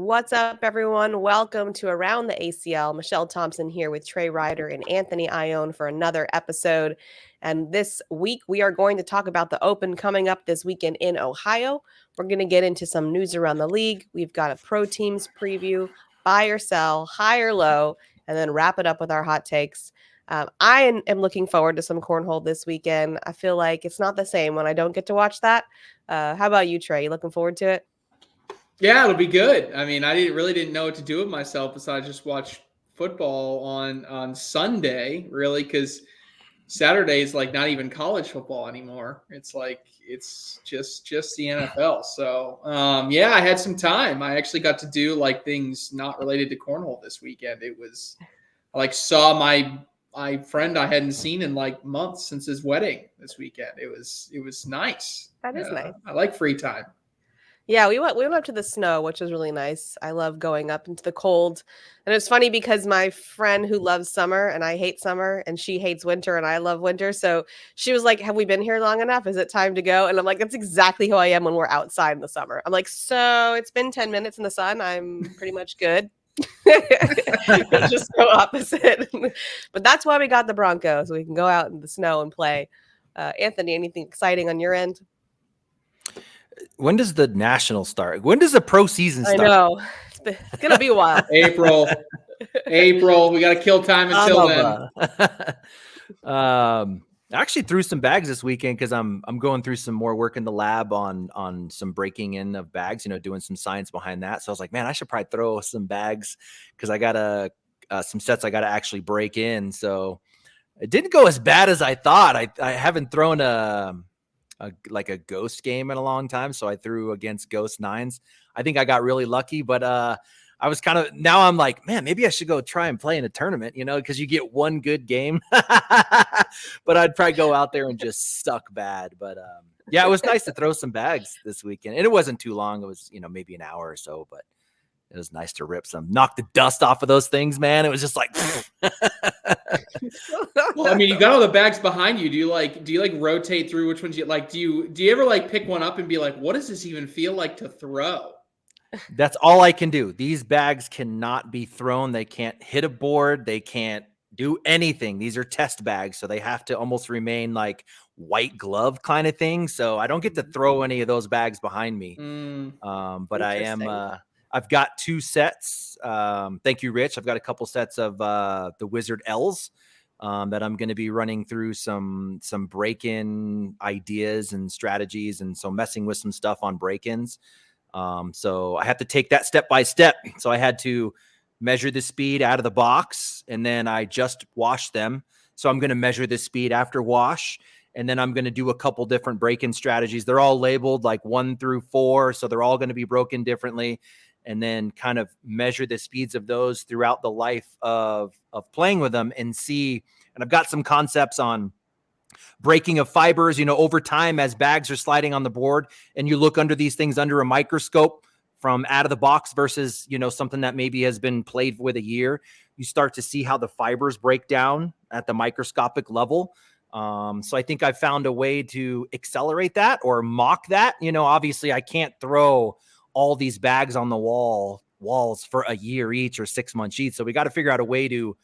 What's up, everyone? Welcome to Around the ACL. Michelle Thompson here with Trey Ryder and Anthony Ione for another episode. And this week, we are going to talk about the Open coming up this weekend in Ohio. We're going to get into some news around the league. We've got a Pro Teams preview, buy or sell, high or low, and then wrap it up with our hot takes. I am looking forward to some cornhole this weekend. I feel like it's not the same when I don't get to watch that. How about you, Trey? You looking forward to it? Yeah, it'll be good. I mean, really didn't know what to do with myself besides just watch football on Sunday, really, because Saturday is like not even college football anymore. It's like it's just the NFL. So yeah, I had some time. I actually got to do like things not related to cornhole this weekend. I like saw my friend I hadn't seen in like months since his wedding this weekend. It was nice. That is nice. I like free time. Yeah, we went up to the snow, which was really nice. I love going up into the cold. And it's funny because my friend who loves summer and I hate summer and she hates winter and I love winter. So she was like, "Have we been here long enough? Is it time to go?" And I'm like, "That's exactly who I am when we're outside in the summer." I'm like, "So it's been 10 minutes in the sun. I'm pretty much good." It's just so opposite. But that's why we got the Broncos, so we can go out in the snow and play. Anthony, anything exciting on your end? When does the national start? When does the pro season start? I know. It's going to be a while. April. We got to kill time until then. I actually threw some bags this weekend because I'm going through some more work in the lab on some breaking in of bags, doing some science behind that. So I was like, man, I should probably throw some bags because I got some sets I got to actually break in. So it didn't go as bad as I thought. I haven't thrown a ghost game in a long time. So I threw against ghost nines. I think I got really lucky, but I was now I'm like, man, maybe I should go try and play in a tournament, because you get one good game, but I'd probably go out there and just suck bad. But yeah, it was nice to throw some bags this weekend, and it wasn't too long. It was, maybe an hour or so, but it was nice to knock the dust off of those things, man. It was just like, well, I mean, you got all the bags behind you. Do you rotate through which ones you like? Do you ever like pick one up and be like, what does this even feel like to throw? That's all I can do. These bags cannot be thrown. They can't hit a board. They can't do anything. These are test bags. So they have to almost remain like white glove kind of thing. So I don't get to throw any of those bags behind me. But I am, I've got two sets. Thank you, Rich. I've got a couple sets of the Wizard L's that I'm going to be running through some break-in ideas and strategies, and so messing with some stuff on break-ins. So I have to take that step by step. So I had to measure the speed out of the box, and then I just washed them. So I'm going to measure the speed after wash. And then I'm going to do a couple different break-in strategies. They're all labeled like 1 through 4. So they're all going to be broken differently. And then kind of measure the speeds of those throughout the life of playing with them and see. And I've got some concepts on breaking of fibers, over time as bags are sliding on the board, and you look under these things under a microscope from out of the box versus, something that maybe has been played with a year, you start to see how the fibers break down at the microscopic level. So I think I found a way to accelerate that or mock that. Obviously I can't throw all these bags on the walls for a year each or 6 months each. So we got to figure out a way to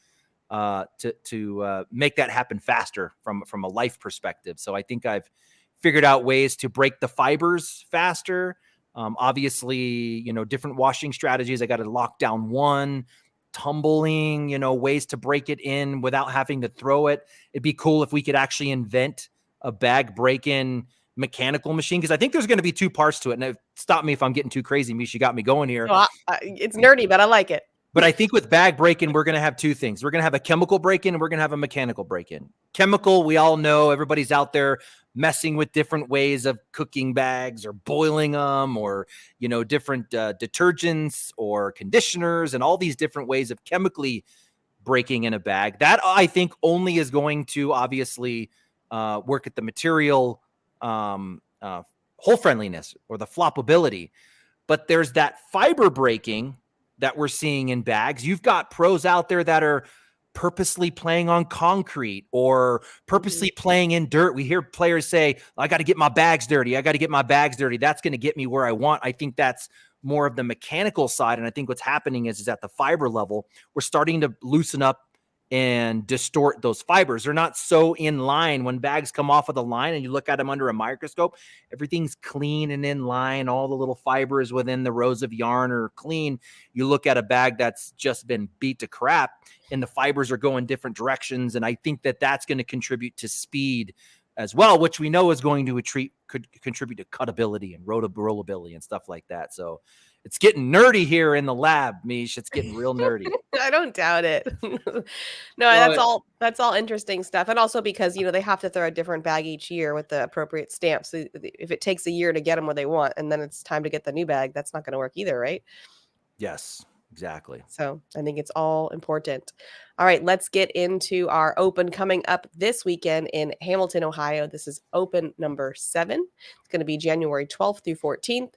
make that happen faster from a life perspective. So I think I've figured out ways to break the fibers faster. Obviously, different washing strategies. I got to lock down one, tumbling, ways to break it in without having to throw it. It'd be cool if we could actually invent a bag break-in mechanical machine, because I think there's going to be two parts to it. And stop me if I'm getting too crazy, Meesh. You got me going here. No, it's nerdy, but I like it. But I think with bag break-in, we're going to have two things. We're going to have a chemical break-in and we're going to have a mechanical break-in. Chemical, we all know, everybody's out there messing with different ways of cooking bags or boiling them, or, different detergents or conditioners and all these different ways of chemically breaking in a bag. That I think only is going to obviously work at the material hole friendliness or the floppability. But there's that fiber breaking that we're seeing in bags. You've got pros out there that are purposely playing on concrete or purposely playing in dirt. We hear players say, I got to get my bags dirty. I got to get my bags dirty. That's going to get me where I want. I think that's more of the mechanical side. And I think what's happening is at the fiber level, we're starting to loosen up and distort those fibers. They're not so in line when bags come off of the line and you look at them under a microscope, everything's clean and in line. All the little fibers within the rows of yarn are clean. You look at a bag that's just been beat to crap and the fibers are going different directions. And I think that that's going to contribute to speed as well, which we know is going to could contribute to cuttability and rollability and stuff like that. So it's getting nerdy here in the lab, Meesh. It's getting real nerdy. I don't doubt it. No, that's all interesting stuff. And also because, they have to throw a different bag each year with the appropriate stamps. So if it takes a year to get them what they want and then it's time to get the new bag, that's not going to work either, right? Yes, exactly. So I think it's all important. All right, let's get into our open coming up this weekend in Hamilton, Ohio. This is open number 7. It's going to be January 12th through 14th.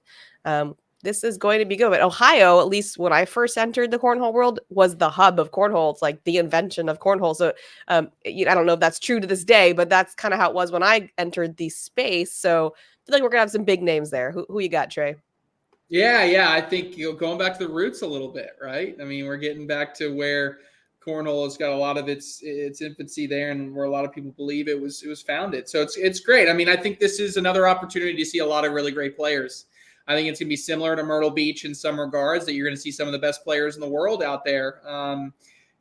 This is going to be good. But Ohio, at least when I first entered the cornhole world, was the hub of cornhole. It's like the invention of cornhole. So I don't know if that's true to this day, but that's kind of how it was when I entered the space. So I feel like we're going to have some big names there. Who you got, Trey? Yeah. I think going back to the roots a little bit, right? I mean, we're getting back to where cornhole has got a lot of its infancy there, and where a lot of people believe it was founded. So it's great. I mean, I think this is another opportunity to see a lot of really great players. I think it's going to be similar to Myrtle Beach in some regards, that you're going to see some of the best players in the world out there.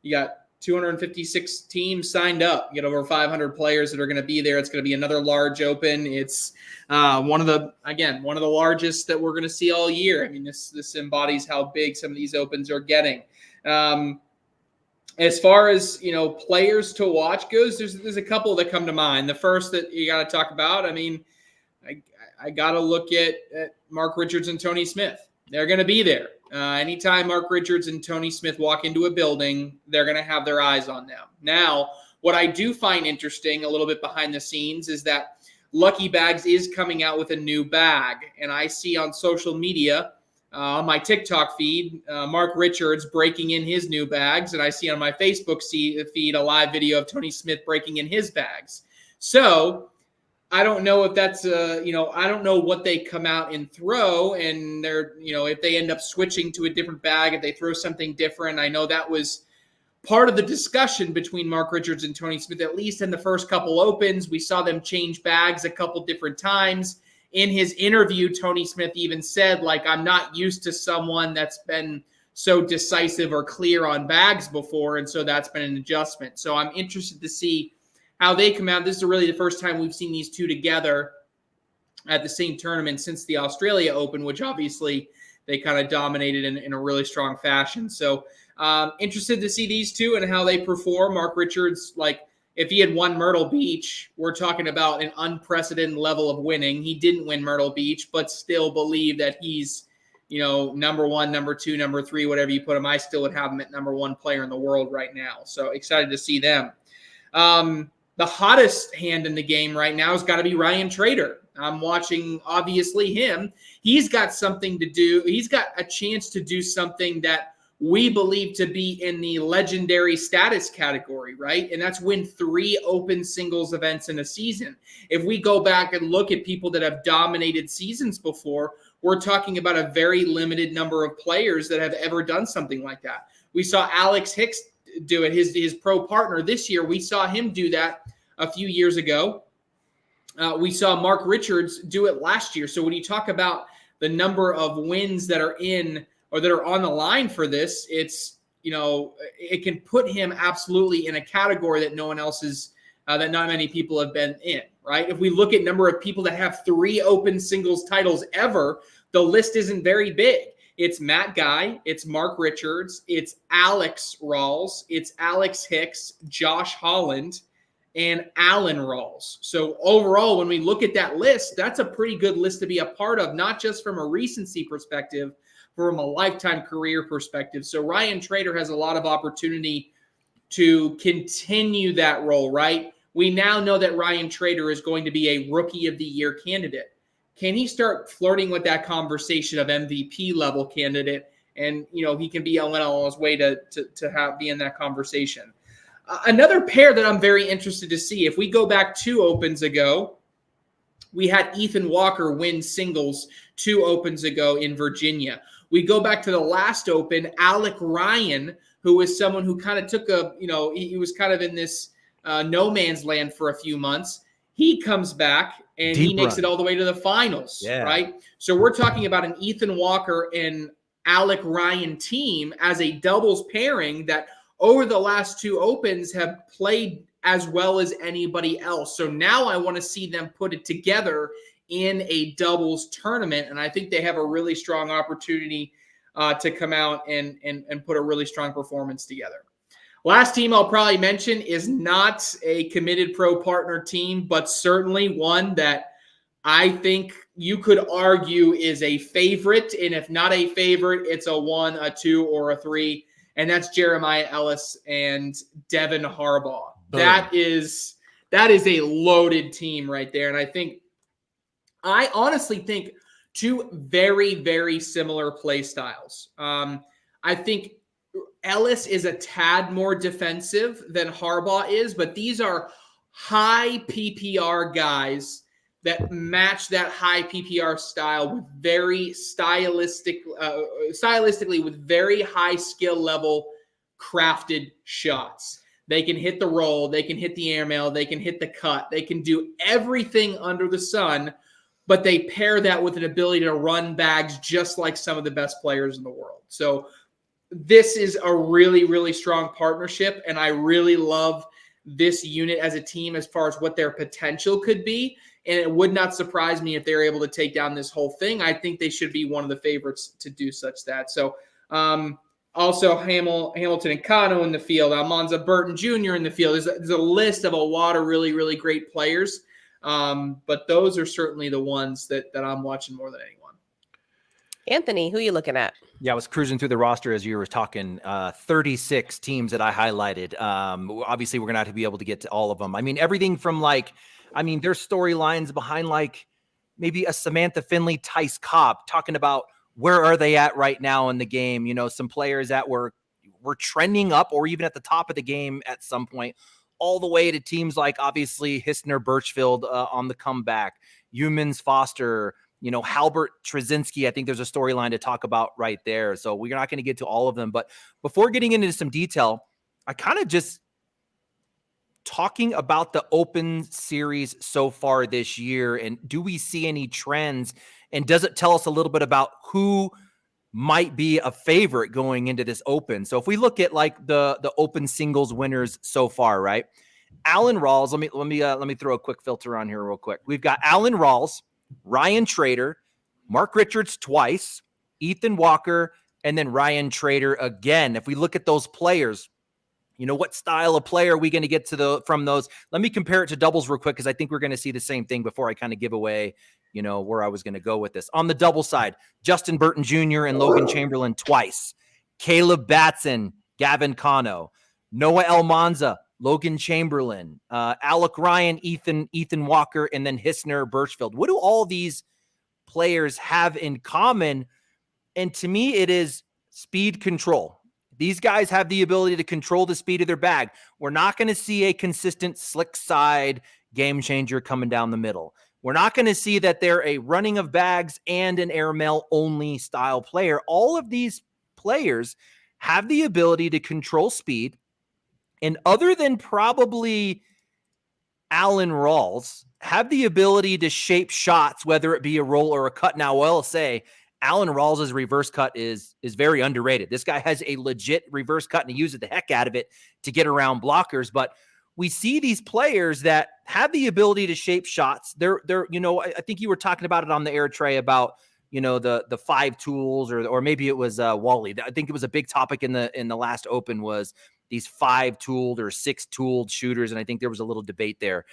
You got 256 teams signed up. You get over 500 players that are going to be there. It's going to be another large open. It's one of the largest that we're going to see all year. I mean, this embodies how big some of these opens are getting. As far as, players to watch goes, there's a couple that come to mind. The first that you got to talk about, I mean, I got to look at Mark Richards and Tony Smith. They're going to be there. Anytime Mark Richards and Tony Smith walk into a building, they're going to have their eyes on them. Now, what I do find interesting a little bit behind the scenes is that Lucky Bags is coming out with a new bag. And I see on social media, on my TikTok feed, Mark Richards breaking in his new bags. And I see on my Facebook feed a live video of Tony Smith breaking in his bags. So I don't know if that's I don't know what they come out and throw, and they're, if they end up switching to a different bag, if they throw something different. I know that was part of the discussion between Mark Richards and Tony Smith, at least in the first couple opens. We saw them change bags a couple different times. In his interview, Tony Smith even said, I'm not used to someone that's been so decisive or clear on bags before, and so that's been an adjustment. So I'm interested to see how they come out. This is really the first time we've seen these two together at the same tournament since the Australia Open, which obviously they kind of dominated in a really strong fashion. So interested to see these two and how they perform. Mark Richards, if he had won Myrtle Beach, we're talking about an unprecedented level of winning. He didn't win Myrtle Beach, but still believe that he's, number 1, number 2, number 3, whatever you put him. I still would have him at number 1 player in the world right now. So excited to see them. The hottest hand in the game right now has got to be Ryan Trader. I'm watching, obviously, him. He's got something to do. He's got a chance to do something that we believe to be in the legendary status category, right? And that's win 3 open singles events in a season. If we go back and look at people that have dominated seasons before, we're talking about a very limited number of players that have ever done something like that. We saw Alex Hicks do it, his pro partner this year. We saw him do that a few years ago. We saw Mark Richards do it last year. So when you talk about the number of wins that are in or that are on the line for this, it's, it can put him absolutely in a category that no one else is, that not many people have been in, right? If we look at number of people that have 3 open singles titles ever, the list isn't very big. It's Matt Guy, it's Mark Richards, it's Alex Rawls, it's Alex Hicks, Josh Holland, and Alan Rawls. So overall, when we look at that list, that's a pretty good list to be a part of, not just from a recency perspective, from a lifetime career perspective. So Ryan Trader has a lot of opportunity to continue that role, right? We now know that Ryan Trader is going to be a Rookie of the Year candidate. Can he start flirting with that conversation of MVP level candidate? And, he can be on his way to be in that conversation. Another pair that I'm very interested to see, if we go back 2 opens ago, we had Ethan Walker win singles 2 opens ago in Virginia. We go back to the last open, Alec Ryan, who was someone who kind of took he was kind of in this no man's land for a few months. He comes back and he makes it all the way to the finals, right? So we're talking about an Ethan Walker and Alec Ryan team as a doubles pairing that over the last 2 opens have played as well as anybody else. So now I want to see them put it together in a doubles tournament. And I think they have a really strong opportunity to come out and put a really strong performance together. Last team I'll probably mention is not a committed pro partner team, but certainly one that I think you could argue is a favorite. And if not a favorite, it's a 1, a 2, or a 3. And that's Jeremiah Ellis and Devin Harbaugh. Boom. That is a loaded team right there. And I honestly think 2 very, very similar play styles. I think Ellis is a tad more defensive than Harbaugh is, but these are high PPR guys that match that high PPR style with very stylistically with very high skill level crafted shots. They can hit the roll, they can hit the airmail, they can hit the cut, they can do everything under the sun, but they pair that with an ability to run bags just like some of the best players in the world. So this is a really, really strong partnership, and I really love this unit as a team as far as what their potential could be. And it would not surprise me if they're able to take down this whole thing. I think they should be one of the favorites to do such that. So also Hamilton and Cano in the field, Almanza Burton Jr. in the field. There's a list of a lot of really, really great players. But those are certainly the ones that I'm watching more than anyone. Anthony, who are you looking at? Yeah, I was cruising through the roster as you were talking. 36 teams that I highlighted. Obviously, we're going to have to be able to get to all of them. I mean, everything from there's storylines behind maybe a Samantha Finley, Tice Cobb, talking about where are they at right now in the game. You know, some players that were trending up or even at the top of the game at some point, all the way to teams like obviously Hissner Birchfield on the comeback, Humans Foster, Halbert Trzynski. I think there's a storyline to talk about right there. So we're not going to get to all of them. But before getting into some detail, I kind of just talking about the Open Series so far this year. And do we see any trends? And does it tell us a little bit about who might be a favorite going into this Open? So if we look at the Open singles winners so far, right? Alan Rawls, let me throw a quick filter on here real quick. We've got Alan Rawls, Ryan Trader, Mark Richards twice, Ethan Walker, and then Ryan Trader again. If we look at those players, what style of player are we going to get from those? Let me compare it to doubles real quick because I think we're going to see the same thing before I kind of give away, where I was going to go with this. On the double side, Justin Burton Jr. and Logan Chamberlain twice, Caleb Batson, Gavin Cano, Noah Almanza, Logan Chamberlain, Alec Ryan, Ethan Walker, and then Hissner Birchfield. What do all these players have in common? And to me, it is speed control. These guys have the ability to control the speed of their bag. We're not going to see a consistent slick side game changer coming down the middle. We're not going to see that they're a running of bags and an airmail only style player. All of these players have the ability to control speed. And other than probably Alan Rawls, have the ability to shape shots, whether it be a roll or a cut. Now, I'll say Alan Rawls' reverse cut is very underrated. This guy has a legit reverse cut, and he uses the heck out of it to get around blockers. But we see these players that have the ability to shape shots. They're I think you were talking about it on the air, Trey, about the 5 tools, or maybe it was Wally. I think it was a big topic in the last Open was these 5 tooled or 6 tooled shooters. And I think there was a little debate there.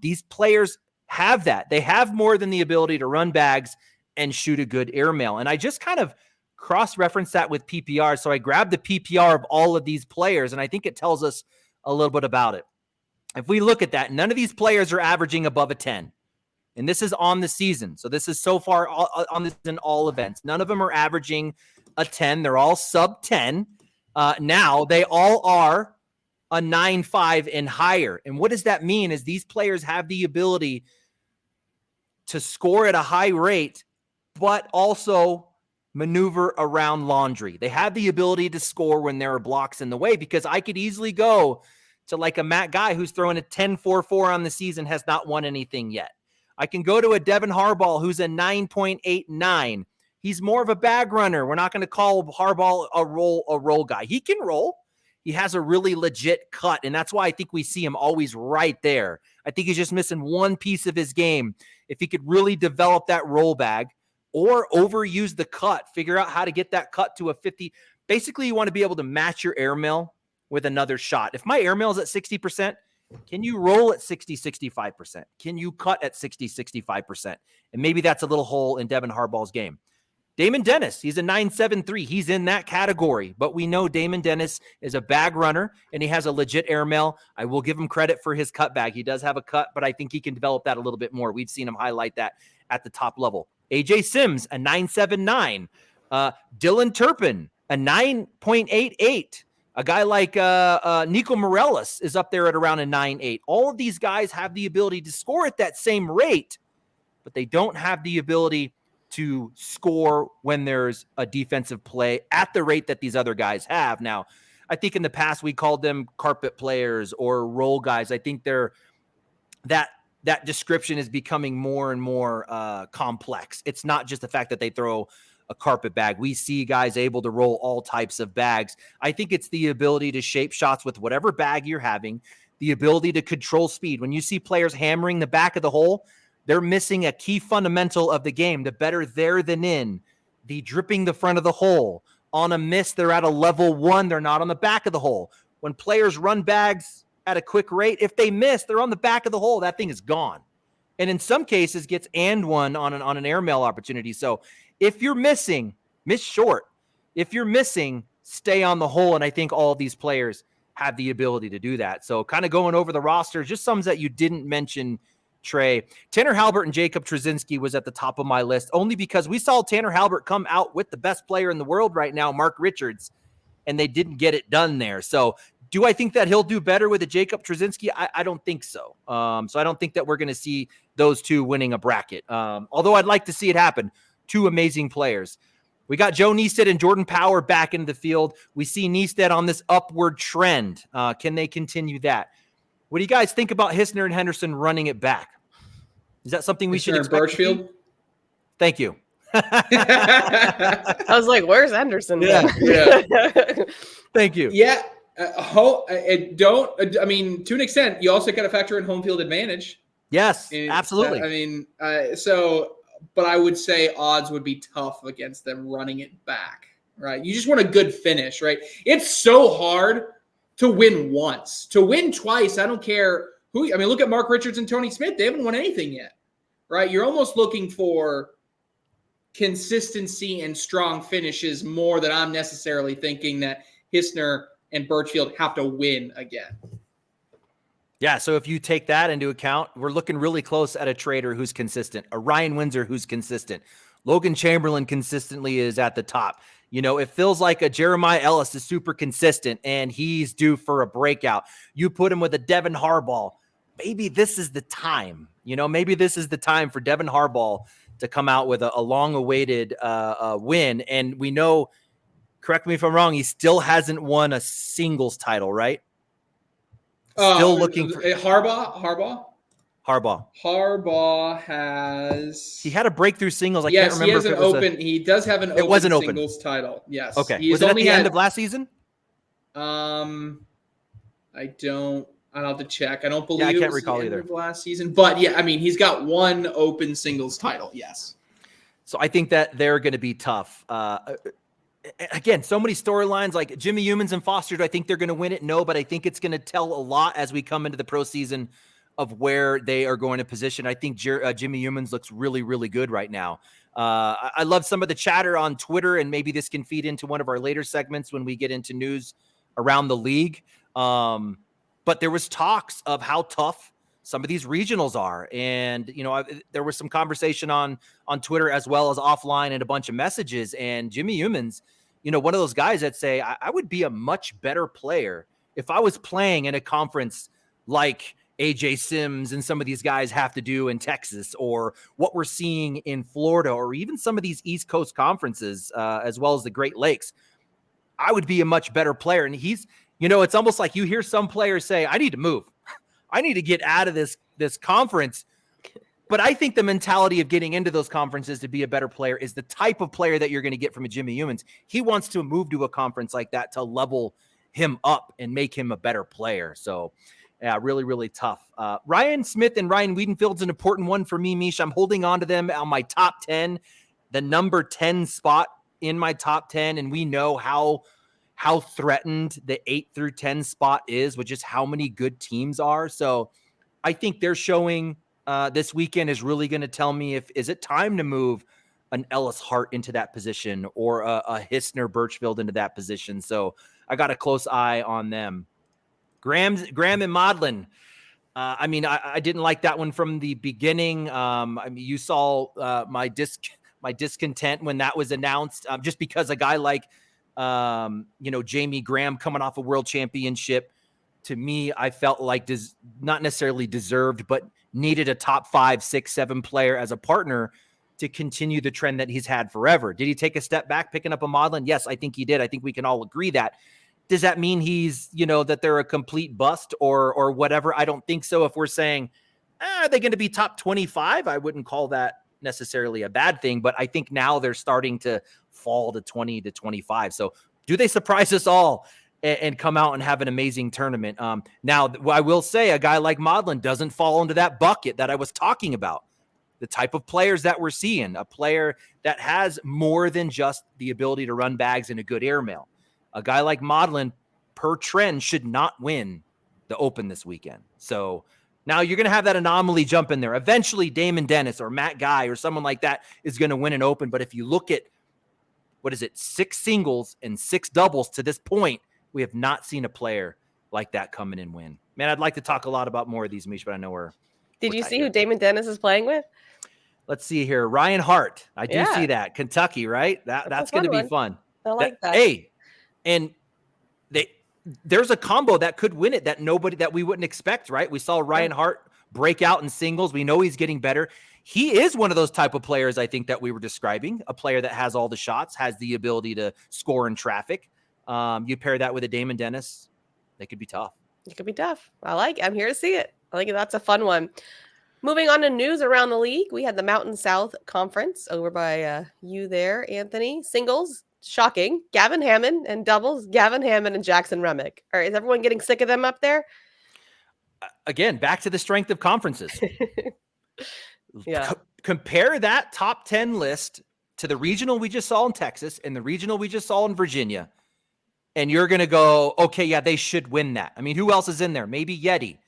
These players have that. They have more than the ability to run bags and shoot a good airmail. And I just kind of cross-referenced that with PPR. So I grabbed the PPR of all of these players, and I think it tells us a little bit about it. If we look at that, none of these players are averaging above a 10. And this is on the season. So this is so far on this in all events. None of them are averaging a 10. They're all sub 10. Now they all are a 9.5 and higher. And what does that mean? Is these players have the ability to score at a high rate, but also maneuver around laundry. They have the ability to score when there are blocks in the way, because I could easily go to like a Matt Guy who's throwing a 10.44 on the season, has not won anything yet. I can go to a Devin Harbaugh who's a 9.89. He's more of a bag runner. We're not going to call Harbaugh a roll guy. He can roll. He has a really legit cut, and that's why I think we see him always right there. I think he's just missing one piece of his game. If he could really develop that roll bag or overuse the cut, figure out how to get that cut to a 50. Basically, you want to be able to match your airmail with another shot. If my airmail is at 60%, can you roll at 60, 65%? Can you cut at 60, 65%? And maybe that's a little hole in Devin Harbaugh's game. Damon Dennis, he's a 9.73. He's in that category, but we know Damon Dennis is a bag runner and he has a legit airmail. I will give him credit for his cut bag. He does have a cut, but I think he can develop that a little bit more. We've seen him highlight that at the top level. AJ Sims, a 9.79. Dylan Turpin, a 9.88. A guy like Nico Morellis is up there at around a 9.8. All of these guys have the ability to score at that same rate, but they don't have the ability to score when there's a defensive play at the rate that these other guys have. Now, I think in the past we called them carpet players or role guys. I think they're that description is becoming more and more complex. It's not just the fact that they throw a carpet bag. We see guys able to roll all types of bags. I think it's the ability to shape shots with whatever bag you're having, the ability to control speed. When you see players hammering the back of the hole, they're missing a key fundamental of the game. The better there than in, the dripping the front of the hole. On a miss, they're at a level 1. They're not on the back of the hole. When players run bags at a quick rate, if they miss, they're on the back of the hole. That thing is gone. And in some cases gets and one on an airmail opportunity. So if you're missing, miss short. If you're missing, stay on the hole. And I think all of these players have the ability to do that. So kind of going over the roster, just some that you didn't mention, Trey. Tanner Halbert and Jacob Trzynski was at the top of my list, only because we saw Tanner Halbert come out with the best player in the world right now, Mark Richards, and they didn't get it done there. So do I think that he'll do better with a Jacob Trzynski? I don't think so. So I don't think that we're going to see those two winning a bracket. Although I'd like to see it happen. Two amazing players. We got Joe Neested and Jordan Power back into the field. We see Neested on this upward trend. Can they continue that? What do you guys think about Hissner and Henderson running it back? Is that something we should expect? Birchfield? Thank you. I was like, where's Henderson? Yeah. Thank you. Yeah. To an extent, you also got to factor in home field advantage. Yes, absolutely. But I would say odds would be tough against them running it back, right? You just want a good finish, right? It's so hard to win once. To win twice, I don't care who. I mean, look at Mark Richards and Tony Smith. They haven't won anything yet, right? You're almost looking for consistency and strong finishes more than I'm necessarily thinking that Hissner and Birchfield have to win again. Yeah, so if you take that into account, we're looking really close at a trader who's consistent, a Ryan Windsor who's consistent. Logan Chamberlain consistently is at the top. You know, it feels like a Jeremiah Ellis is super consistent and he's due for a breakout. You put him with a Devin Harbaugh. Maybe this is the time. You know, maybe this is the time for Devin Harbaugh to come out with a long-awaited win. And we know, correct me if I'm wrong, he still hasn't won a singles title, right? Still looking for Harbaugh. Harbaugh has. He had a breakthrough singles. He does have an open singles title. Yes. Okay. Was it at the end of last season? I'll have to check. I don't believe I can't recall either. Of last season, but yeah, I mean, he's got one open singles title. Yes. So I think that they're going to be tough. Again, so many storylines like Jimmy Humans and Foster. Do I think they're going to win it? No, but I think it's going to tell a lot as we come into the pro season of where they are going to position. I think Jimmy Humans looks really, really good right now. I love some of the chatter on Twitter, and maybe this can feed into one of our later segments when we get into news around the league. But there was talks of how tough some of these regionals are. And, you know, there was some conversation on Twitter as well as offline and a bunch of messages. And Jimmy Humans, you know, one of those guys that say, I would be a much better player if I was playing in a conference like AJ Sims and some of these guys have to do in Texas, or what we're seeing in Florida, or even some of these East Coast conferences, as well as the Great Lakes, I would be a much better player. And he's, it's almost like you hear some players say, I need to move. I need to get out of this conference. But I think the mentality of getting into those conferences to be a better player is the type of player that you're going to get from a Jimmy Humans. He wants to move to a conference like that to level him up and make him a better player. So, yeah, really, really tough. Ryan Smith and Ryan Wiedenfield's an important one for me, Meesh. I'm holding on to them on my top 10, the number 10 spot in my top 10. And we know how threatened the 8 through 10 spot is with just how many good teams are. So I think they're showing this weekend is really going to tell me is it time to move an Ellis Hart into that position, or a Hissner Birchfield into that position. So I got a close eye on them. Graham and Modlin. I didn't like that one from the beginning. You saw my discontent when that was announced, just because a guy like, Jamie Graham coming off a world championship, to me, I felt like not necessarily deserved, but needed a top 5, 6, 7 player as a partner to continue the trend that he's had forever. Did he take a step back picking up a Modlin? Yes, I think he did. I think we can all agree that. Does that mean he's, that they're a complete bust or whatever? I don't think so. If we're saying, are they going to be top 25? I wouldn't call that necessarily a bad thing, but I think now they're starting to fall to 20 to 25. So do they surprise us all and come out and have an amazing tournament? Now, I will say a guy like Modlin doesn't fall into that bucket that I was talking about. The type of players that we're seeing, a player that has more than just the ability to run bags and a good airmail. A guy like Modlin, per trend, should not win the Open this weekend. So now you're going to have that anomaly jump in there. Eventually, Damon Dennis or Matt Guy or someone like that is going to win an Open. But if you look at, 6 singles and 6 doubles to this point, we have not seen a player like that come in and win. Man, I'd like to talk a lot about more of these, Meesh, but I know we're Did you see who Damon Dennis is playing with? Let's see here. Ryan Hart. I do see that. Kentucky, right? That's going to be fun. I like that. Hey, and there's a combo that could win it that we wouldn't expect, right? We saw Ryan Hart break out in singles. We know he's getting better. He is one of those type of players, I think, that we were describing, a player that has all the shots, has the ability to score in traffic. You pair that with a Damon Dennis, they could be tough. It could be tough. I'm here to see it. I think that's a fun one. Moving on to news around the league, we had the Mountain South Conference over by you there, Anthony. Singles, shocking, Gavin Hammond, and doubles, Gavin Hammond and Jackson Remick. Is everyone getting sick of them up there? Again, back to the strength of conferences. Yeah. Compare that top 10 list to the regional we just saw in Texas and the regional we just saw in Virginia. And you're going to go, okay, yeah, they should win that. I mean, who else is in there? Maybe Yeti,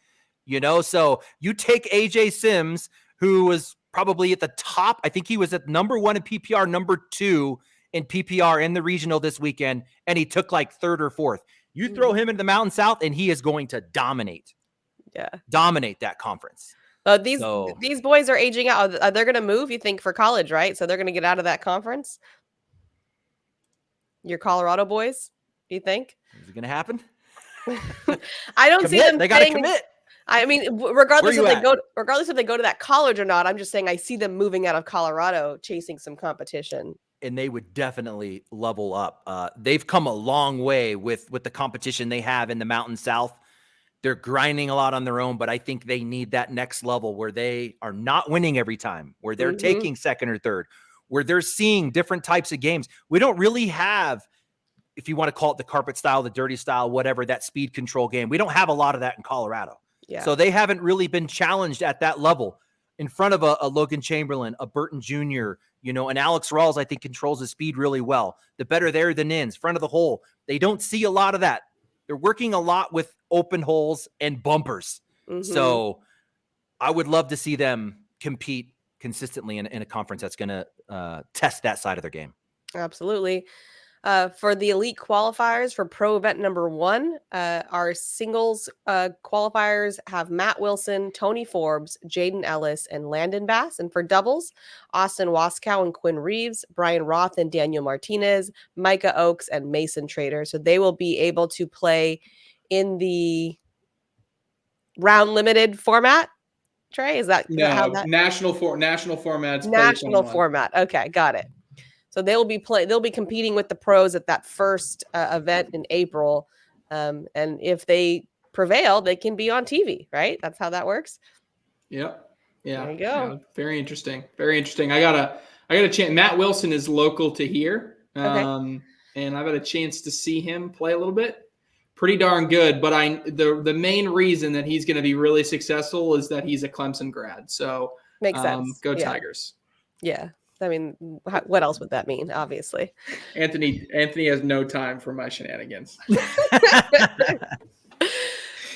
So you take AJ Sims, who was probably at the top. I think he was at number 1 in PPR, number 2 in PPR in the regional this weekend. And he took like 3rd or 4th. You throw him into the Mountain South and he is going to dominate that conference. These boys are aging out. They're going to move, you think, for college, right? So they're going to get out of that conference. Your Colorado boys, do you think? Is it going to happen? I don't see them. They got to commit. I mean, regardless if they go to that college or not, I'm just saying I see them moving out of Colorado, chasing some competition. And they would definitely level up. They've come a long way with the competition they have in the Mountain South. They're grinding a lot on their own, but I think they need that next level where they are not winning every time, where they're taking 2nd or 3rd, where they're seeing different types of games. We don't really have, if you want to call it the carpet style, the dirty style, whatever, that speed control game. We don't have a lot of that in Colorado. Yeah. So they haven't really been challenged at that level in front of a Logan Chamberlain, a Burton Jr., and Alex Rawls, I think, controls his speed really well. The better there than ins, front of the hole. They don't see a lot of that. They're working a lot with open holes and bumpers. So I would love to see them compete consistently in a conference that's going to test that side of their game. Absolutely. For the elite qualifiers for pro event number 1, our singles qualifiers have Matt Wilson, Tony Forbes, Jaden Ellis, and Landon Bass. And for doubles, Austin Waskow and Quinn Reeves, Brian Roth and Daniel Martinez, Micah Oakes, and Mason Trader. So they will be able to play in the round limited format? Trey, is that how that national formats? National format. Okay, got it. So they'll be competing with the pros at that first event in April, and if they prevail, they can be on TV, right? That's how that works. Yep. Yeah. There you go. Yeah, very interesting. Very interesting. I got a chance. Matt Wilson is local to here, and I've had a chance to see him play a little bit. Pretty darn good, but the main reason that he's going to be really successful is that he's a Clemson grad. So makes sense. Go Tigers. Yeah. I mean, what else would that mean? Obviously, Anthony has no time for my shenanigans.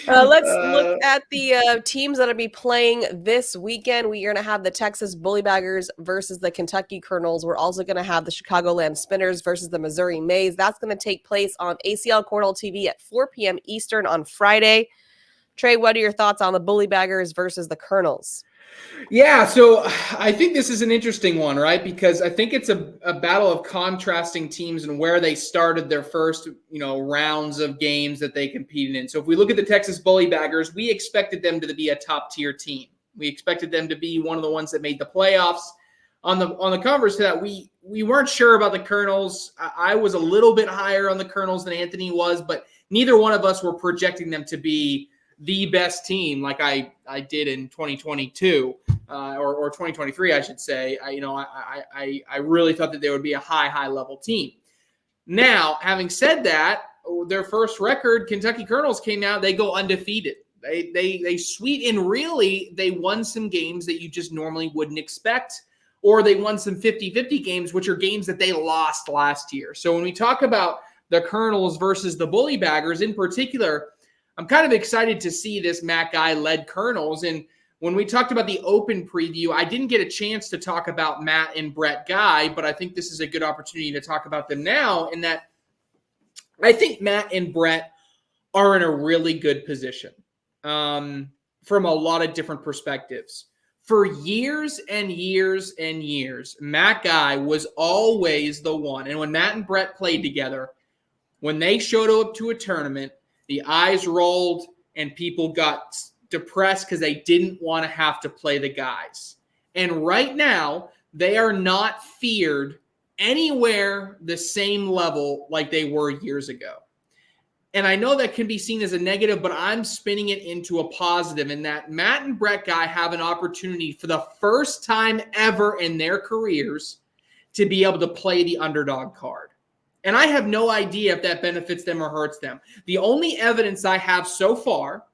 Let's look at the teams that'll be playing this weekend. We are going to have the Texas Bullybagers versus the Kentucky Colonels. We're also going to have the Chicagoland Spinners versus the Missouri Mays. That's going to take place on ACL Cornhole TV at 4 p.m. Eastern on Friday. Trey, what are your thoughts on the Bullybagers versus the Colonels? Yeah, so I think this is an interesting one, right? Because I think it's a battle of contrasting teams and where they started their first, rounds of games that they competed in. So if we look at the Texas Bullybagers, we expected them to be a top-tier team. We expected them to be one of the ones that made the playoffs. On the converse to that, we weren't sure about the Colonels. I was a little bit higher on the Colonels than Anthony was, but neither one of us were projecting them to be the best team like I did in 2022 or 2023, I should say. I really thought that they would be a high level team. Now, having said that, their first record, Kentucky Colonels, came out. They go undefeated. They sweet, and really they won some games that you just normally wouldn't expect, or they won some 50-50 games, which are games that they lost last year. So when we talk about the Colonels versus the Bullybagers in particular, I'm kind of excited to see this Matt Guy-led Colonels. And when we talked about the Open preview, I didn't get a chance to talk about Matt and Brett Guy, but I think this is a good opportunity to talk about them now, in that I think Matt and Brett are in a really good position from a lot of different perspectives. For years and years and years, Matt Guy was always the one. And when Matt and Brett played together, when they showed up to a tournament, the eyes rolled and people got depressed because they didn't want to have to play the guys. And right now, they are not feared anywhere the same level like they were years ago. And I know that can be seen as a negative, but I'm spinning it into a positive, in that Matt and Brett Guy have an opportunity for the first time ever in their careers to be able to play the underdog card. And I have no idea if that benefits them or hurts them. The only evidence I have so far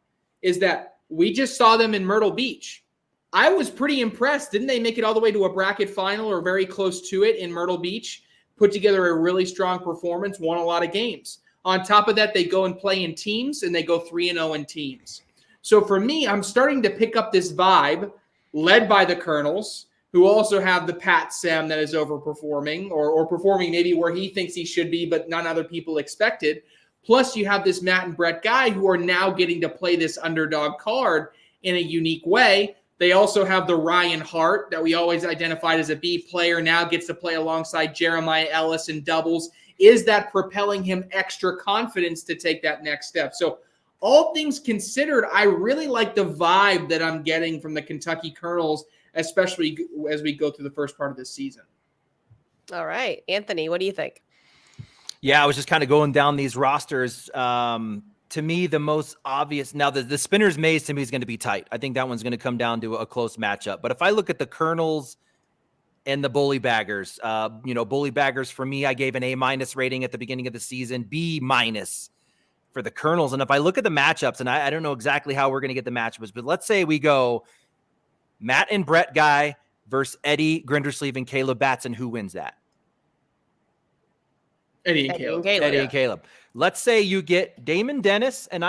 is that we just saw them in Myrtle Beach. I was pretty impressed. Didn't they make it all the way to a bracket final or very close to it in Myrtle Beach? Put together a really strong performance, won a lot of games. On top of that, they go and play in teams, and they go 3-0 in teams. So for me, I'm starting to pick up this vibe led by the Colonels, who also have the Pat Sam that is overperforming or performing maybe where he thinks he should be, but none other people expected. Plus, you have this Matt and Brett Guy who are now getting to play this underdog card in a unique way. They also have the Ryan Hart that we always identified as a B player, now gets to play alongside Jeremiah Ellis in doubles. Is that propelling him extra confidence to take that next step? So all things considered, I really like the vibe that I'm getting from the Kentucky Colonels, especially as we go through the first part of this season. All right. Anthony, what do you think? Yeah, I was just kind of going down these rosters. To me, the most obvious, now the Spinners Mays to me is going to be tight. I think that one's going to come down to a close matchup. But if I look at the Colonels and the Bullybagers, Bullybagers for me, I gave an A- rating at the beginning of the season, B- for the Colonels. And if I look at the matchups, and I don't know exactly how we're going to get the matchups, but let's say we go Matt and Brett Guy versus Eddie Grindersleeve and Caleb Batson. Who wins that? Eddie and Caleb. Let's say you get Damon Dennis and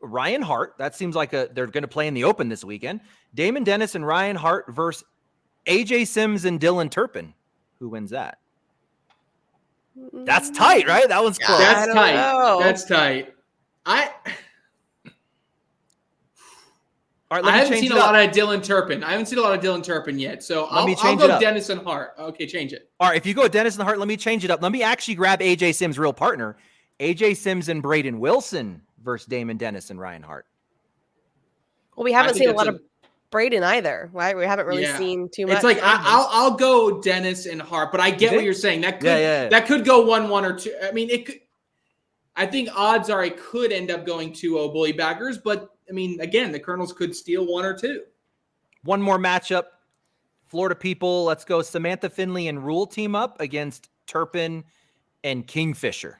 Ryan Hart. That seems like they're going to play in the Open this weekend. Damon Dennis and Ryan Hart versus AJ Sims and Dylan Turpin. Who wins that? That's tight, right? That one's close. That's tight. All right, I haven't seen a lot of Dylan Turpin yet, so I'll go Dennis and Hart. Okay, change it. All right, if you go Dennis and Hart, let me change it up. Let me actually grab AJ Sims' real partner. AJ Sims and Braden Wilson versus Damon Dennis and Ryan Hart. Well, we haven't seen a lot of Braden either, right? We haven't really seen too much. It's like I'll go Dennis and Hart, but I get what you're saying. That could that could go 1-1 or 2. I mean, it could. I think odds are it could end up going 2-0 Bully Baggers, but I mean, again, the Colonels could steal 1 or 2. One more matchup. Florida people, let's go. Samantha Finley and Rule team up against Turpin and Kingfisher.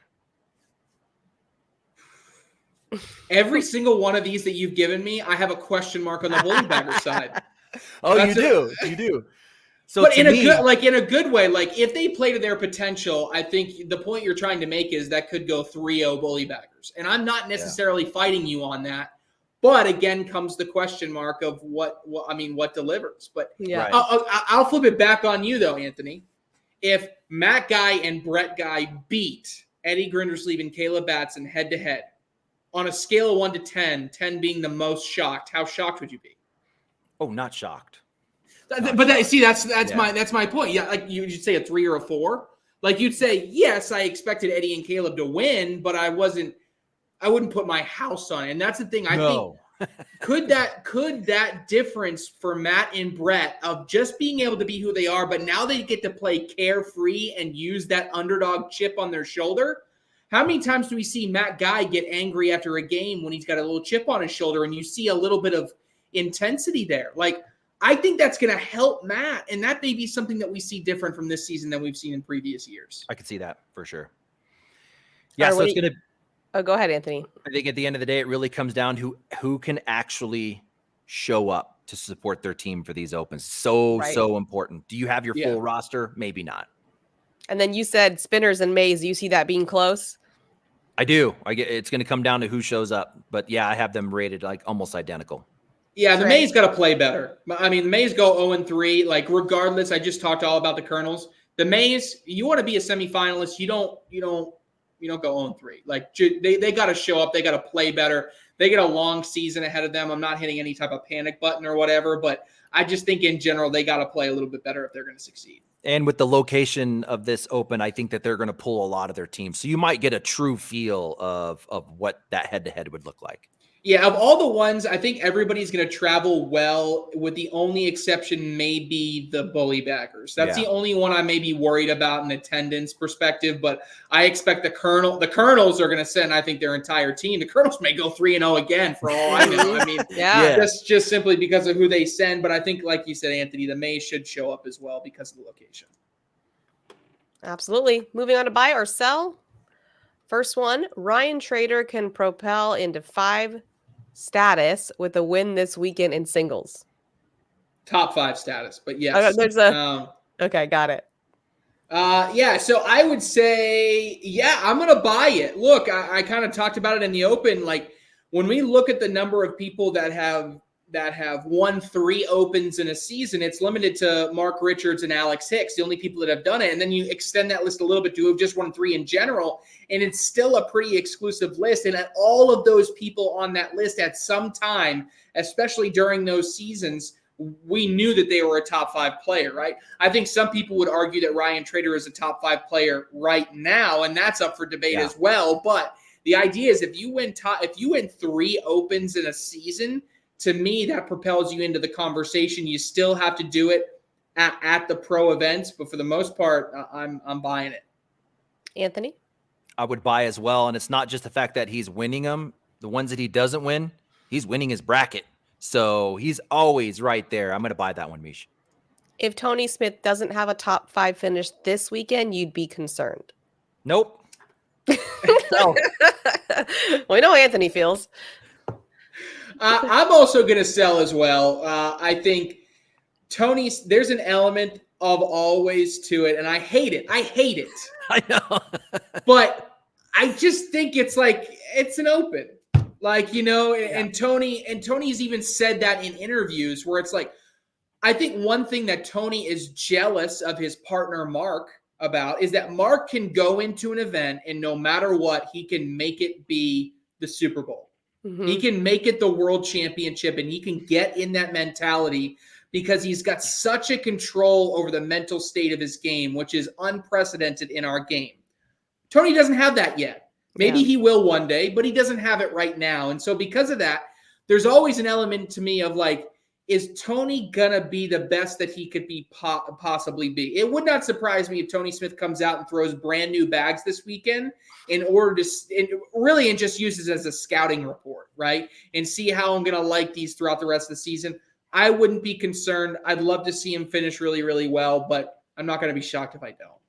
Every single one of these that you've given me, I have a question mark on the Bully Bagger side. Oh, you do. So, but in a good way, like if they play to their potential, I think the point you're trying to make is that could go 3-0 Bully Baggers, and I'm not necessarily fighting you on that. But again, comes the question mark of what delivers. But I'll flip it back on you though, Anthony. If Matt Guy and Brett Guy beat Eddie Grindersleeve and Caleb Batson head to head, on a scale of 1 to 10, 10 being the most shocked, how shocked would you be? Oh, not shocked. That's my point. Yeah, like you'd say a 3 or a 4. Like you'd say, yes, I expected Eddie and Caleb to win, but I wouldn't put my house on it. And that's the thing. I think could that difference for Matt and Brett of just being able to be who they are, but now they get to play carefree and use that underdog chip on their shoulder. How many times do we see Matt Guy get angry after a game when he's got a little chip on his shoulder and you see a little bit of intensity there? Like, I think that's going to help Matt, and that may be something that we see different from this season than we've seen in previous years. I could see that for sure. Yeah, so it's going to – Oh, go ahead, Anthony. I think at the end of the day, it really comes down to who can actually show up to support their team for these opens. So important. Do you have your full roster? Maybe not. And then you said Spinners and Mays. Do you see that being close? I do. It's going to come down to who shows up. But, yeah, I have them rated like almost identical. Yeah, the Mays got to play better. I mean, the Mays go 0-3. Like, regardless, I just talked all about the Colonels. The Mays, you want to be a semifinalist. You don't go 0-3. Like, they got to show up. They got to play better. They get a long season ahead of them. I'm not hitting any type of panic button or whatever, but I just think in general they got to play a little bit better if they're going to succeed. And with the location of this open, I think that they're going to pull a lot of their teams. So you might get a true feel of what that head-to-head would look like. Yeah, of all the ones, I think everybody's going to travel well, with the only exception maybe the Bully Baggers. That's the only one I may be worried about in attendance perspective, but I expect the Colonels are going to send, I think, their entire team. The Colonels may go 3-0 again for all I know. I mean, just simply because of who they send, but I think, like you said, Anthony, the Mays should show up as well because of the location. Absolutely. Moving on to buy or sell. First one, Ryan Trader can propel into 5 status with a win this weekend in singles. Top 5 status, but yes. Okay, got it. So I would say, I'm going to buy it. Look, I kind of talked about it in the open. Like, when we look at the number of people that have won 3 opens in a season, it's limited to Mark Richards and Alex Hicks, the only people that have done it. And then you extend that list a little bit to have just won 3 in general, and it's still a pretty exclusive list. And all of those people on that list at some time, especially during those seasons, we knew that they were a top 5 player, right? I think some people would argue that Ryan Trader is a top 5 player right now, and that's up for debate as well. But the idea is if you win 3 opens in a season, to me, that propels you into the conversation. You still have to do it at the pro events, but for the most part, I'm buying it. Anthony? I would buy as well, and it's not just the fact that he's winning them. The ones that he doesn't win, he's winning his bracket. So he's always right there. I'm going to buy that one, Meesh. If Tony Smith doesn't have a top 5 finish this weekend, you'd be concerned. Nope. No. We know how Anthony feels. I'm also going to sell as well. I think there's an element of always to it, and I hate it. I know. But I just think it's an open. And Tony's even said that in interviews where it's like, I think one thing that Tony is jealous of his partner Mark about is that Mark can go into an event and no matter what, he can make it be the Super Bowl. Mm-hmm. He can make it the world championship, and he can get in that mentality because he's got such a control over the mental state of his game, which is unprecedented in our game. Tony doesn't have that yet. Maybe Yeah. he will one day, but he doesn't have it right now. And so because of that, there's always an element to me of like, is Tony going to be the best that he could be possibly be? It would not surprise me if Tony Smith comes out and throws brand new bags this weekend in order to and just uses as a scouting report, right? And see how I'm going to like these throughout the rest of the season. I wouldn't be concerned. I'd love to see him finish really, really well, but I'm not going to be shocked if I don't.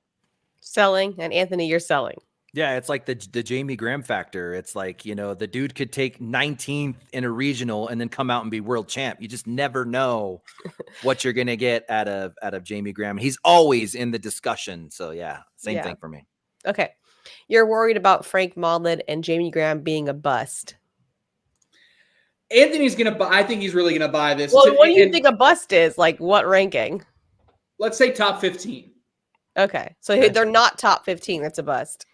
Selling, and Anthony, you're selling. Yeah, it's like the Jamie Graham factor. It's like, you know, the dude could take 19th in a regional and then come out and be world champ. You just never know what you're going to get out of Jamie Graham. He's always in the discussion. So yeah, same thing for me. Okay. You're worried about Frank Maudlin and Jamie Graham being a bust. Anthony's going to buy. I think he's really going to buy this. Well, what do you think a bust is? Like what ranking? Let's say top 15. Okay. So they're not top 15. That's a bust.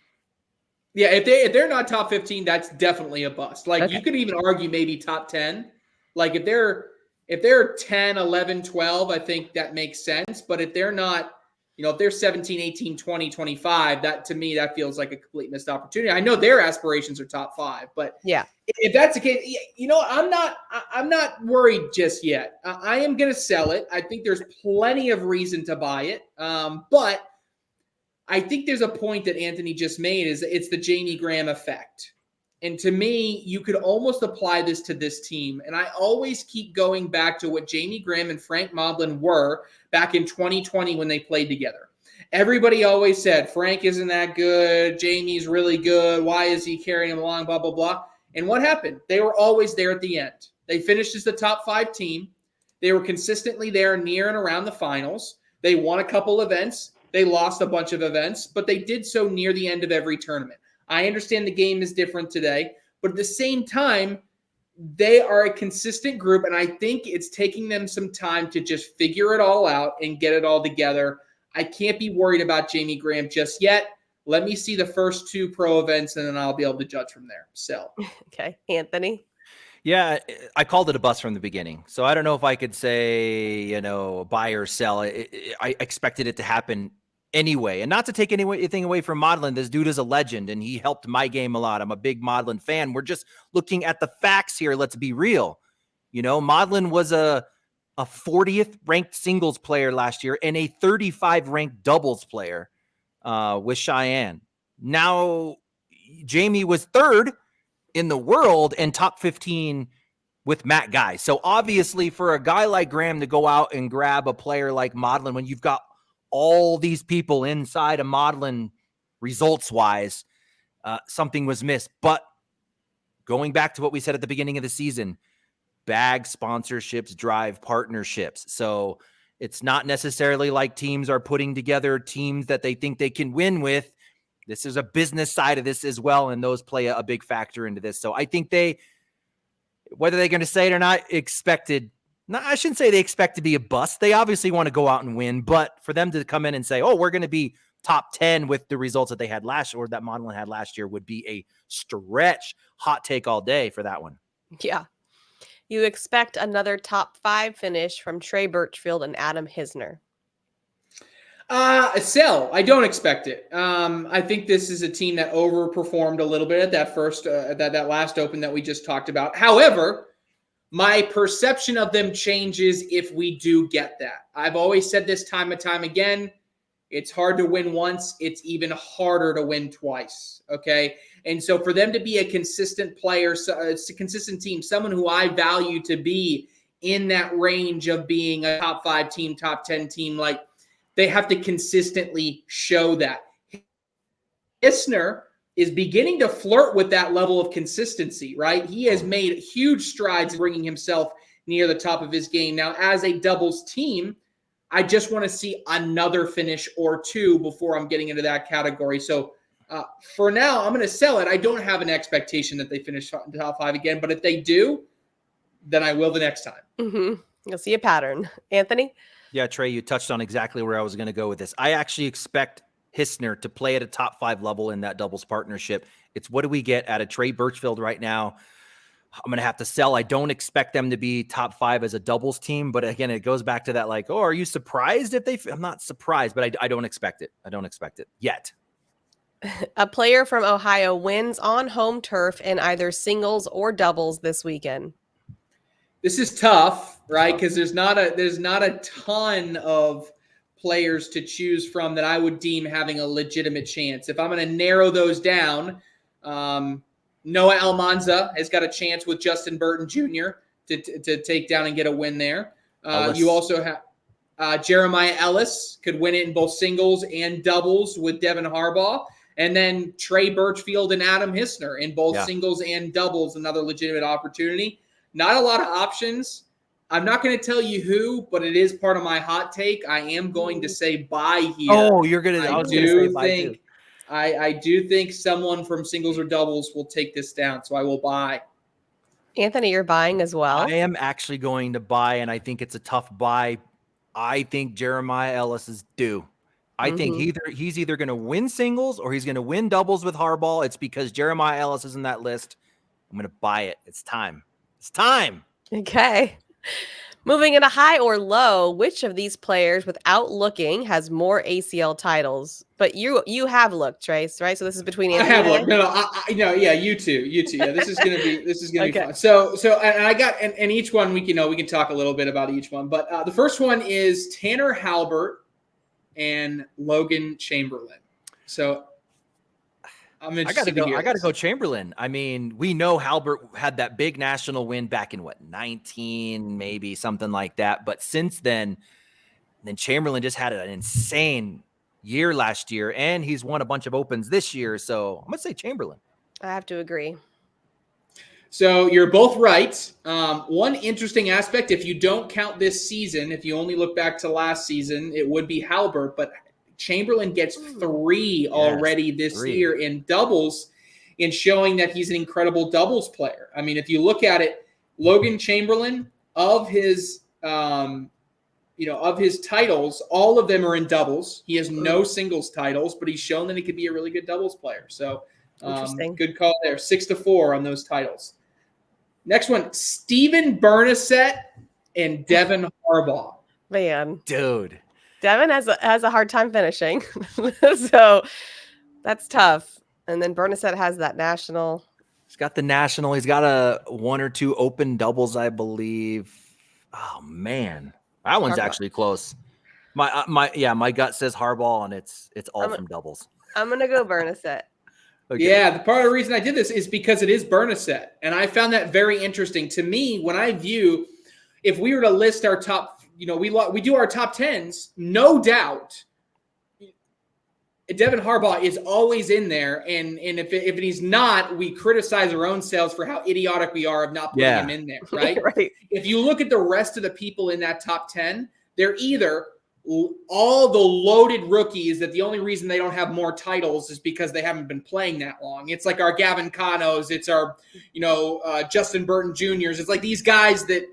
Yeah, if they're not top 15, that's definitely a bust. Like you could even argue maybe top 10. Like if they're 10, 11, 12, I think that makes sense. But if they're not, you know, if they're 17, 18, 20, 25, that to me, that feels like a complete missed opportunity. I know their aspirations are top 5, but yeah, if that's the case, you know, I'm not worried just yet. I am going to sell it. I think there's plenty of reason to buy it. But I think there's a point that Anthony just made is it's the Jamie Graham effect. And to me, you could almost apply this to this team. And I always keep going back to what Jamie Graham and Frank Maudlin were back in 2020 when they played together. Everybody always said, Frank isn't that good. Jamie's really good. Why is he carrying him along? Blah, blah, blah. And what happened? They were always there at the end. They finished as the top 5 team. They were consistently there near and around the finals. They won a couple events. They lost a bunch of events, but they did so near the end of every tournament. I understand the game is different today, but at the same time, they are a consistent group, and I think it's taking them some time to just figure it all out and get it all together. I can't be worried about Jamie Graham just yet. Let me see the first 2 pro events, and then I'll be able to judge from there. So, okay, Anthony. Yeah, I called it a bust from the beginning. So I don't know if I could say, you know, buy or sell. I expected it to happen anyway. And not to take anything away from Maudlin. This dude is a legend, and he helped my game a lot. I'm a big Maudlin fan. We're just looking at the facts here. Let's be real. You know, Maudlin was a 40th ranked singles player last year and a 35 ranked doubles player with Cheyenne. Now, Jamie was 3rd in the world and top 15 with Matt Guy. So obviously for a guy like Graham to go out and grab a player like Maudlin when you've got all these people inside of Maudlin results wise, something was missed. But going back to what we said at the beginning of the season, bag sponsorships drive partnerships. So it's not necessarily like teams are putting together teams that they think they can win with. This is a business side of this as well, and those play a big factor into this. So I think they, whether they're going to say it or not, I shouldn't say they expect to be a bust. They obviously want to go out and win, but for them to come in and say, oh, we're going to be top 10 with the results that they had last year or that Maudlin had last year would be a stretch. Hot take all day for that one. Yeah. You expect another top 5 finish from Trey Birchfield and Adam Hisner. Sell. I don't expect it. I think this is a team that overperformed a little bit at that first, that last open that we just talked about. However, my perception of them changes if we do get that. I've always said this time and time again. It's hard to win once. It's even harder to win twice. Okay. And so for them to be a consistent player, a consistent team, someone who I value to be in that range of being a top 5 team, top 10 team, like, they have to consistently show that. Hisner is beginning to flirt with that level of consistency, right? He has made huge strides in bringing himself near the top of his game. Now, as a doubles team, I just want to see another finish or 2 before I'm getting into that category. So for now, I'm going to sell it. I don't have an expectation that they finish in the top 5 again, but if they do, then I will the next time. Mm-hmm. You'll see a pattern. Anthony? Yeah, Trey, you touched on exactly where I was going to go with this. I actually expect Hisner to play at a top 5 level in that doubles partnership. It's what do we get out of Trey Birchfield right now? I'm going to have to sell. I don't expect them to be top 5 as a doubles team. But again, it goes back to that like, oh, are you surprised if I'm not surprised, but I don't expect it. I don't expect it yet. A player from Ohio wins on home turf in either singles or doubles this weekend. This is tough, right? Because there's not a ton of players to choose from that I would deem having a legitimate chance. If I'm going to narrow those down, Noah Almanza has got a chance with Justin Burton Jr. to take down and get a win there. You also have Jeremiah Ellis could win it in both singles and doubles with Devin Harbaugh. And then Trey Birchfield and Adam Hissner in both singles and doubles, another legitimate opportunity. Not a lot of options. I'm not going to tell you who, but it is part of my hot take. I am going to say bye here. Oh, you're going to – I was going to say bye too. I do think someone from singles or doubles will take this down, so I will buy. Anthony, you're buying as well? I am actually going to buy, and I think it's a tough buy. I think Jeremiah Ellis is due. I think he's either going to win singles or he's going to win doubles with Harbaugh. It's because Jeremiah Ellis is in that list. I'm going to buy it. It's time. It's time. Okay. Moving into high or low, which of these players without looking has more ACL titles? But you have looked, Trace, right? So this is between Anthony. I have looked. No, yeah, you too. Yeah, this is gonna be fun. So and I got and each one we can talk a little bit about each one. But the first one is Tanner Halbert and Logan Chamberlain. So I'm interested to hear I got to go Chamberlain. I mean, we know Halbert had that big national win back in 19, maybe something like that. But since then Chamberlain just had an insane year last year, and he's won a bunch of opens this year. So I'm going to say Chamberlain. I have to agree. So you're both right. One interesting aspect, if you don't count this season, if you only look back to last season, it would be Halbert, but Chamberlain gets 3 already this year in doubles, in showing that he's an incredible doubles player. I mean, if you look at it, Logan Chamberlain, of his titles, all of them are in doubles. He has no singles titles, but he's shown that he could be a really good doubles player. So good call there. 6-4 on those titles. Next one, Steven Bernasette and Devin Harbaugh. Man. Dude. Devin has a hard time finishing. So that's tough. And then Bernasette has that national. He's got the national. He's got a 1 or 2 open doubles, I believe. Oh, man. That one's actually close. My gut says Harbaugh, and it's all from doubles. I'm going to go Bernasette. Okay. Yeah, the part of the reason I did this is because it is Bernasette. And I found that very interesting. To me, when I view, if we were to list our top, we do our top 10s, no doubt, Devin Harbaugh is always in there. And if he's not, we criticize our own selves for how idiotic we are of not putting him in there, right? Right. If you look at the rest of the people in that top 10, they're either all the loaded rookies that the only reason they don't have more titles is because they haven't been playing that long. It's like our Gavin Canos, it's our, Justin Burton Jr.'s. It's like these guys that,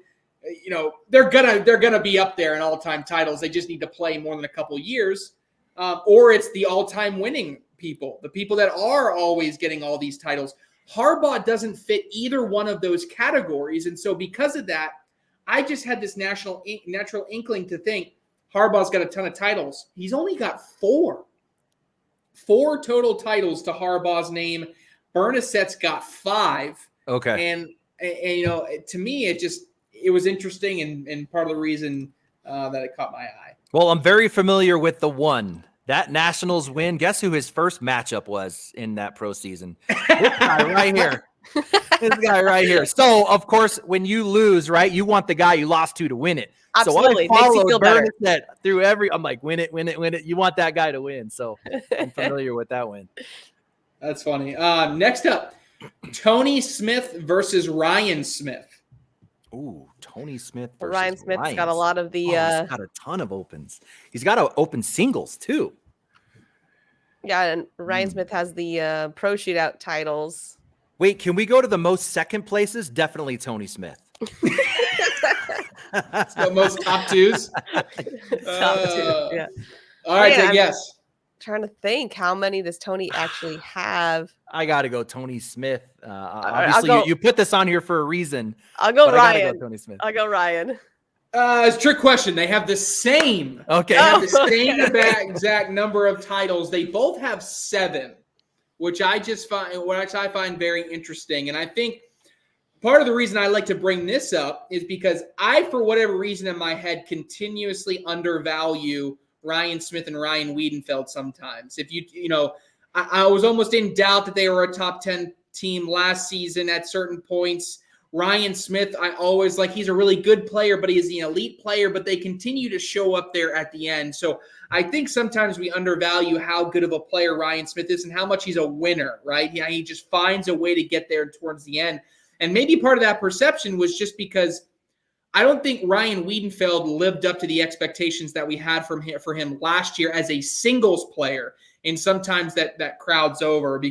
they're gonna be up there in all-time titles. They just need to play more than a couple years. Or it's the all-time winning people, the people that are always getting all these titles. Harbaugh doesn't fit either one of those categories. And so because of that, I just had this natural inkling to think Harbaugh's got a ton of titles. He's only got 4 total titles to Harbaugh's name. Bernassette's got 5. Okay. And to me, it was interesting and part of the reason that it caught my eye. Well, I'm very familiar with the one. That Nationals win. Guess who his first matchup was in that pro season? This guy right here. This guy right here. So, of course, when you lose, right, you want the guy you lost to win it. Absolutely. So I Makes you feel better. Through I'm like, win it. You want that guy to win. So I'm familiar with that win. That's funny. Next up, Tony Smith versus Ryan Smith. Ooh, Tony Smith versus Ryan Smith's got a lot of the he's got a ton of opens. He's got to open singles too. Yeah, and Ryan Smith has the pro shootout titles. Wait, can we go to the most second places? Definitely Tony Smith. So most top 2s. Yeah. All right, then, yes. Trying to think, how many does Tony actually have? I got to go Tony Smith. Obviously, you put this on here for a reason. I'll go Ryan. I gotta go Tony Smith. I'll go Ryan. It's a trick question. They have the same. Okay. They have the same exact number of titles. They both have 7. which I find very interesting. And I think part of the reason I like to bring this up is because I, for whatever reason in my head, continuously undervalue Ryan Smith and Ryan Wiedenfeld sometimes. If I was almost in doubt that they were a top 10 team last season at certain points. Ryan Smith, I always he's a really good player, but he is an elite player, but they continue to show up there at the end. So I think sometimes we undervalue how good of a player Ryan Smith is and how much he's a winner, right? Yeah, he just finds a way to get there towards the end. And maybe part of that perception was just because I don't think Ryan Wiedenfeld lived up to the expectations that we had for him last year as a singles player. And sometimes that crowds over.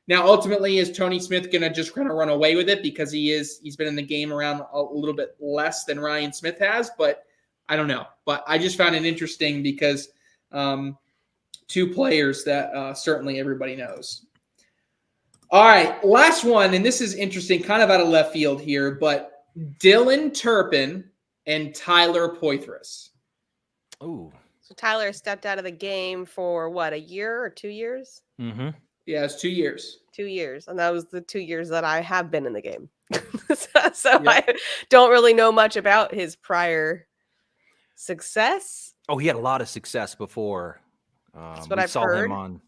Now, ultimately, is Tony Smith going to just kind of run away with it because he's been in the game around a little bit less than Ryan Smith has? But I don't know. But I just found it interesting because two players that certainly everybody knows. All right, last one, and this is interesting, kind of out of left field here, but Dylan Turpin and Tyler Poitras. Ooh. So Tyler stepped out of the game for what, a year or 2 years? Mm-hmm. Yeah, it's 2 years. 2 years. And that was the 2 years that I have been in the game. so I don't really know much about his prior success. Oh, he had a lot of success before. That's what we I've saw heard. him on.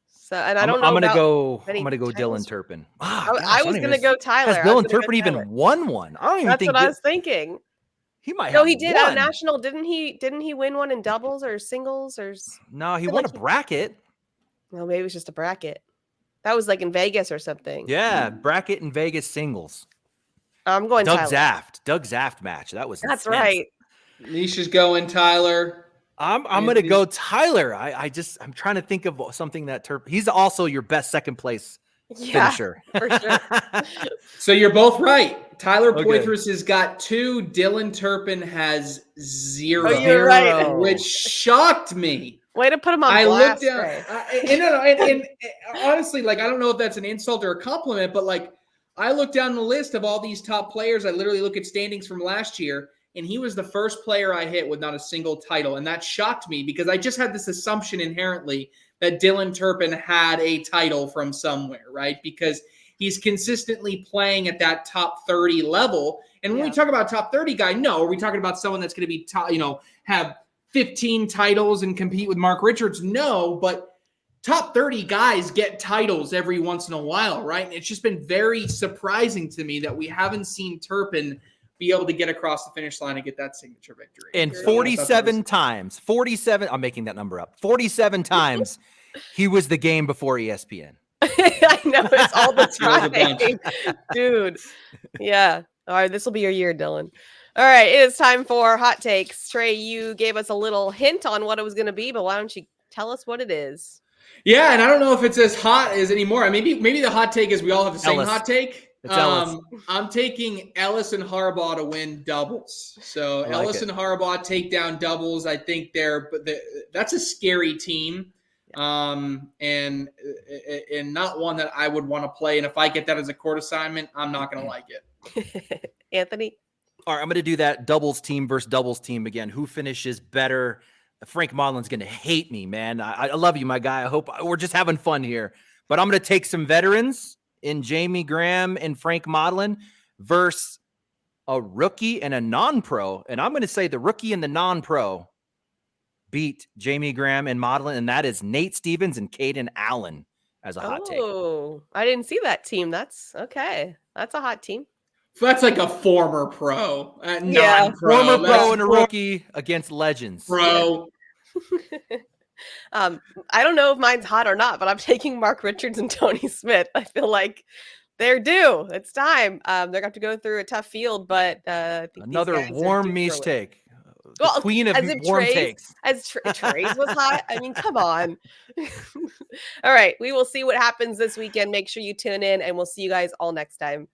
So, and I don't know. I'm gonna about go Dylan Turpin. I was gonna go Tyler. Has Dylan Turpin even won one? I don't even think. That's what I was thinking. He might. No, have he did won. a national. Didn't he win one in doubles or singles or? No, he won a bracket. No, maybe it was just a bracket. That was like in Vegas or something. Yeah, bracket in Vegas singles. I'm going Doug Tyler. Zaft. Doug Zaft match. That's intense. right. Meesh is going Tyler. I'm gonna go Tyler. I'm trying to think of something that he's also your best second place finisher. For sure. So you're both right. Tyler Poitras has got 2. Dylan Turpin has 0. Oh, you're right. Which shocked me. Way to put him on blast. And honestly, I don't know if that's an insult or a compliment, but I look down the list of all these top players. I literally look at standings from last year, and he was the first player I hit with not a single title. And that shocked me because I just had this assumption inherently that Dylan Turpin had a title from somewhere, right? Because he's consistently playing at that top 30 level. And when we talk about top 30 guy, no, are we talking about someone that's going to be have 15 titles and compete with Mark Richards? No, but top 30 guys get titles every once in a while, right? And it's just been very surprising to me that we haven't seen Turpin be able to get across the finish line and get that signature victory. And 47 times, 47, I'm making that number up, 47 times he was the game before ESPN. I know, it's all the time. Dude. Yeah. All right, this will be your year, Dylan. All right, it is time for hot takes. Trey, you gave us a little hint on what it was going to be, but why don't you tell us what it is? Yeah, and I don't know if it's as hot as anymore. Maybe the hot take is we all have the same hot take. I'm taking Ellis and Harbaugh to win doubles. So Ellis and Harbaugh take down doubles. I think that's a scary team, and not one that I would want to play. And if I get that as a court assignment, I'm not going to like it. Anthony? All right, I'm going to do that doubles team versus doubles team again. Who finishes better? Frank Modlin's going to hate me, man. I love you, my guy. I hope we're just having fun here. But I'm going to take some veterans in Jamie Graham and Frank Modlin versus a rookie and a non-pro. And I'm going to say the rookie and the non-pro beat Jamie Graham and Modlin, and that is Nate Stevens and Caden Allen as a hot take. Oh, I didn't see that team. That's okay. That's a hot team. So that's like a former pro, non-pro. Former pro and a rookie against legends. Pro. I don't know if mine's hot or not, but I'm taking Mark Richards and Tony Smith. I feel like they're due. It's time. They're going to have to go through a tough field, but I think another warm Meesh take. Well, queen of warm takes. As Trey's was hot. I mean, come on. All right. We will see what happens this weekend. Make sure you tune in, and we'll see you guys all next time.